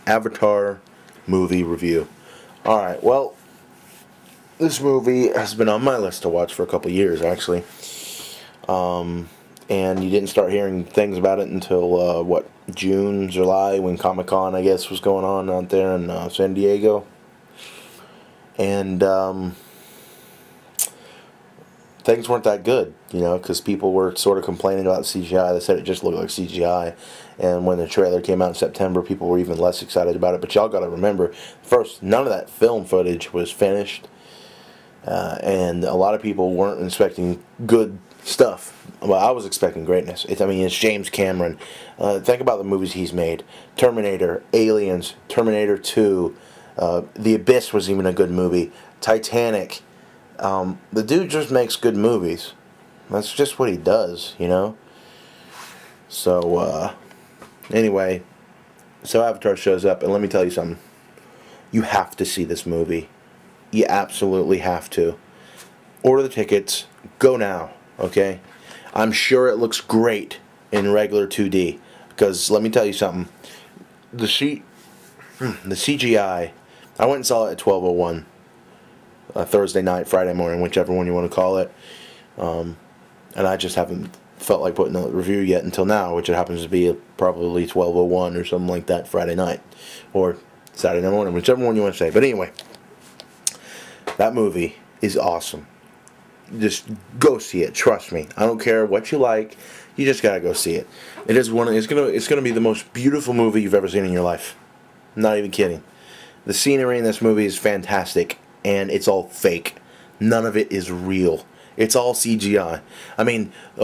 Avatar movie review. Alright, well, this movie has been on my list to watch for a couple years, actually. And you didn't start hearing things about it until, June, July, when Comic-Con, I guess, was going on out there in San Diego. And, things weren't that good, because people were sort of complaining about CGI. They said it just looked like CGI. And when the trailer came out in September, people were even less excited about it. But y'all got to remember, first, none of that film footage was finished. And a lot of people weren't expecting good stuff. Well, I was expecting greatness. It's James Cameron. Think about the movies he's made. Terminator, Aliens, Terminator 2. The Abyss was even a good movie. Titanic. The dude just makes good movies. That's just what he does, So, anyway, so Avatar shows up, and let me tell you something. You have to see this movie. You absolutely have to. Order the tickets. Go now, okay? I'm sure it looks great in regular 2D, because let me tell you something. The CGI, I went and saw it at 12:01. Thursday night, Friday morning, whichever one you want to call it. And I just haven't felt like putting a review yet until now, which it happens to be probably 12:01 or something like that Friday night. Or Saturday morning, whichever one you want to say. But anyway, that movie is awesome. Just go see it, trust me. I don't care what you like, you just gotta go see it. It's gonna be the most beautiful movie you've ever seen in your life. I'm not even kidding. The scenery in this movie is fantastic. And it's all fake. None of it is real. It's all CGI.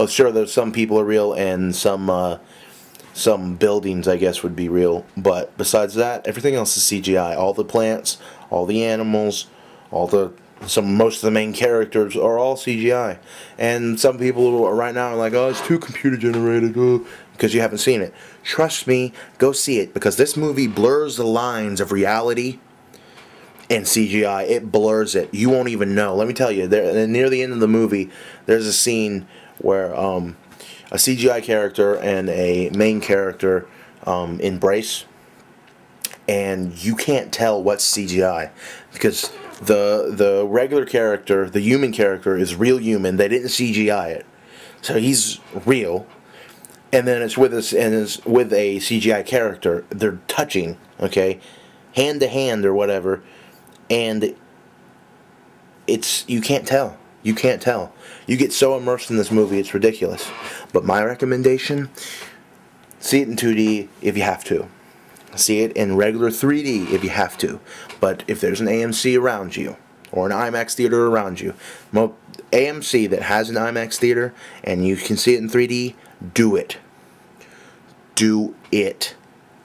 Sure, there's some people are real and some buildings, I guess, would be real. But besides that, everything else is CGI. All the plants, all the animals, most of the main characters are all CGI. And some people right now are like, oh, it's too computer generated, because you haven't seen it. Trust me, go see it, because this movie blurs the lines of reality and CGI. It blurs it. You won't even know. Let me tell you, near the end of the movie, there's a scene where a CGI character and a main character embrace, and you can't tell what's CGI, because the regular character, the human character, is real human. They didn't CGI it, so he's real. And then it's with a CGI character. They're touching, okay, hand to hand or whatever. And you can't tell. You can't tell. You get so immersed in this movie, it's ridiculous. But my recommendation, see it in 2D if you have to. See it in regular 3D if you have to. But if there's an AMC around you, or an IMAX theater around you, AMC that has an IMAX theater, and you can see it in 3D, do it. Do it.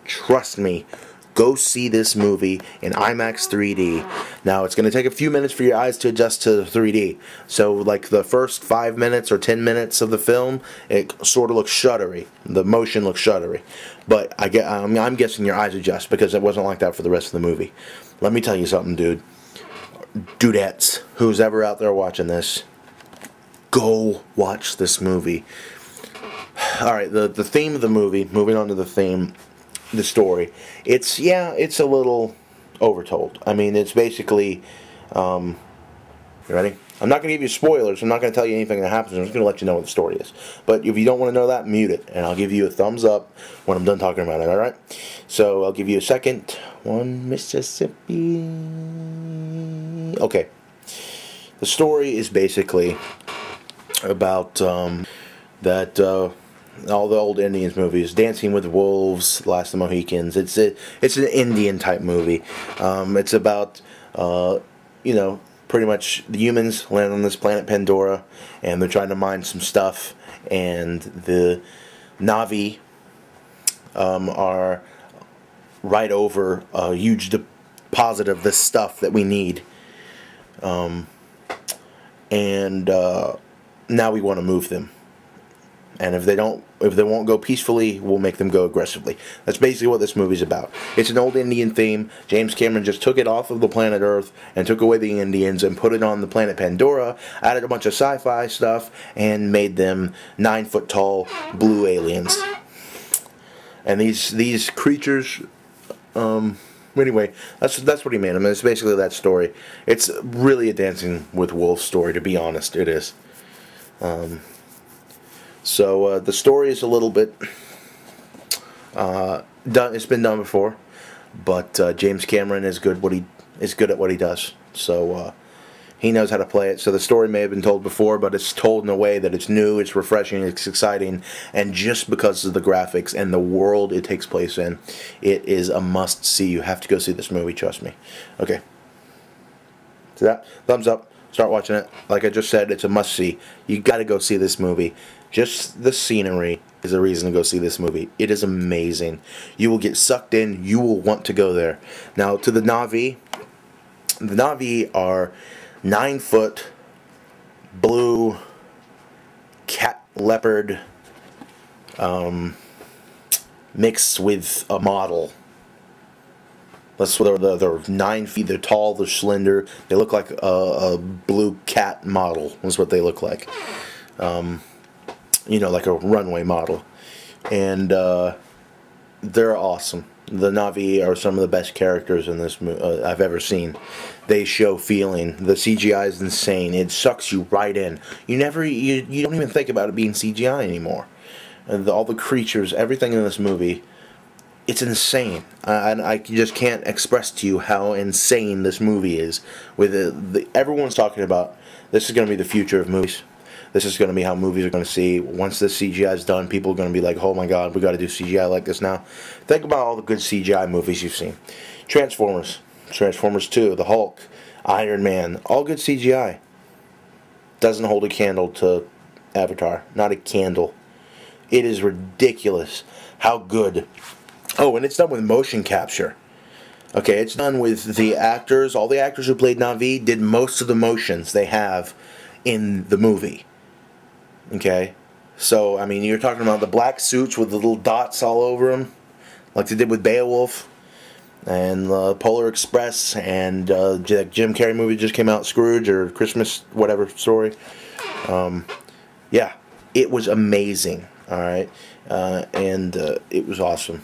Trust me. Go see this movie in IMAX 3D. Now, it's going to take a few minutes for your eyes to adjust to 3D. So, like the first 5 minutes or 10 minutes of the film, it sort of looks shuddery. The motion looks shuddery. But I'm guessing your eyes adjust, because it wasn't like that for the rest of the movie. Let me tell you something, dudettes, who's ever out there watching this, go watch this movie. Alright, the theme of the movie, moving on to the theme, the story, it's a little overtold. It's basically, you ready? I'm not going to give you spoilers. I'm not going to tell you anything that happens. I'm just going to let you know what the story is. But if you don't want to know that, mute it, and I'll give you a thumbs up when I'm done talking about it, alright? So, I'll give you a second. One, Mississippi. Okay. The story is basically about, all the old Indians movies, Dancing with Wolves, Last of the Mohicans. It's an Indian type movie. It's about pretty much the humans land on this planet Pandora, and they're trying to mine some stuff, and the Na'vi are right over a huge deposit of this stuff that we need, and now we want to move them. And if they won't go peacefully, we'll make them go aggressively. That's basically what this movie's about. It's an old Indian theme. James Cameron just took it off of the planet Earth and took away the Indians and put it on the planet Pandora, added a bunch of sci-fi stuff, and made them 9-foot tall blue aliens. And these creatures Anyway, that's what he made. I mean, it's basically that story. It's really a Dancing with Wolves story, to be honest. It is. So the story is a little bit done. It's been done before, but James Cameron is good at what he does. So he knows how to play it. So the story may have been told before, but it's told in a way that it's new, it's refreshing, it's exciting, and just because of the graphics and the world it takes place in, it is a must-see. You have to go see this movie, trust me. Okay. See that? Thumbs up. Start watching it. Like I just said, it's a must-see. You got to go see this movie. Just the scenery is a reason to go see this movie. It is amazing. You will get sucked in. You will want to go there. Now, to the Na'vi. The Na'vi are 9-foot blue cat leopard mixed with a model. They're 9 feet. They're tall. They're slender. They look like a blue cat model. Is what they look like. You know, like a runway model, and they're awesome. The Na'vi are some of the best characters in this I've ever seen. They show feeling. The CGI is insane. It sucks you right in. You don't even think about it being CGI anymore. And all the creatures, everything in this movie, it's insane. And I just can't express to you how insane this movie is. With everyone's talking about this is going to be the future of movies. This is going to be how movies are going to see. Once this CGI is done, people are going to be like, oh my god, we got to do CGI like this now. Think about all the good CGI movies you've seen. Transformers 2, The Hulk, Iron Man, all good CGI. Doesn't hold a candle to Avatar. Not a candle. It is ridiculous how good. Oh, and it's done with motion capture. Okay, it's done with the actors. All the actors who played Na'vi did most of the motions they have in the movie. Okay, so I mean, you're talking about the black suits with the little dots all over them, like they did with Beowulf and Polar Express, and Jim Carrey movie just came out, Scrooge or Christmas whatever story. Yeah, it was amazing. All right, and it was awesome.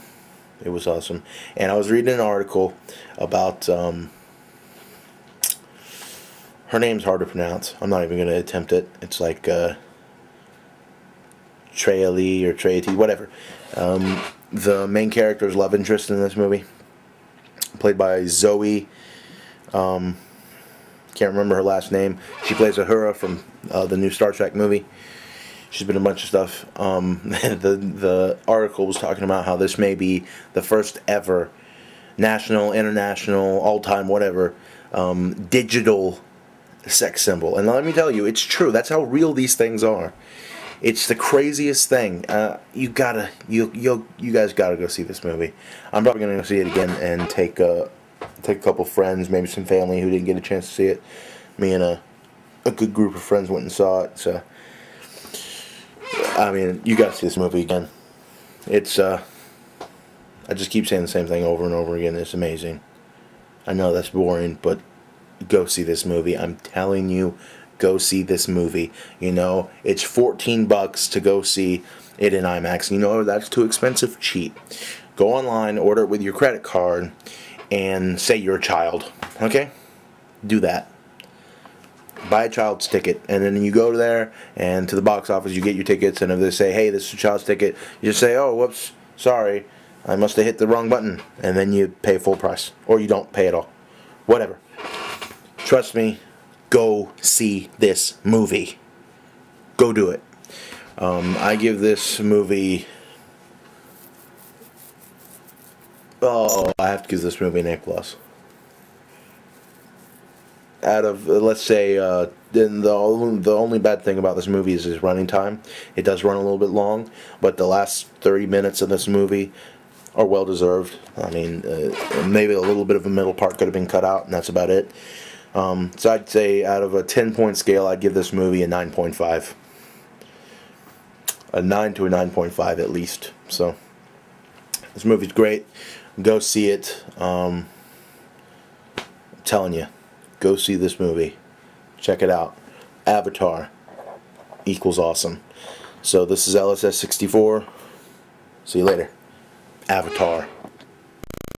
It was awesome. And I was reading an article about her name's hard to pronounce. I'm not even going to attempt it. It's like Trey or Trey T, whatever. The main character's love interest in this movie, played by Zoe. Can't remember her last name. She plays Uhura from the new Star Trek movie. She's been in a bunch of stuff. The article was talking about how this may be the first ever national, international, all-time, whatever, digital sex symbol. And let me tell you, it's true. That's how real these things are. It's the craziest thing. You guys gotta go see this movie. I'm probably gonna go see it again and take a couple friends, maybe some family who didn't get a chance to see it. Me and a good group of friends went and saw it. So, I mean, you gotta see this movie again. It's I just keep saying the same thing over and over again. It's amazing. I know that's boring, but go see this movie. I'm telling you, go see this movie. You know, it's $14 to go see it in IMAX. You know, that's too expensive. Cheap. Go online, order it with your credit card, and say you're a child. Okay? Do that. Buy a child's ticket, and then you go there and to the box office, you get your tickets, and if they say, hey, this is a child's ticket, you just say, oh, whoops, sorry, I must have hit the wrong button, and then you pay full price, or you don't pay at all. Whatever. Trust me, go see this movie. Go do it. I give this movie, I have to give this movie an A+. Out of, let's say, then the only bad thing about this movie is its running time. It does run a little bit long, but the last 30 minutes of this movie are well deserved. I mean, maybe a little bit of a middle part could have been cut out, and that's about it. So I'd say out of a 10-point scale, I'd give this movie a 9.5. A 9 to a 9.5 at least. So this movie's great. Go see it. I'm telling you. Go see this movie. Check it out. Avatar equals awesome. So this is LSS64. See you later. Avatar.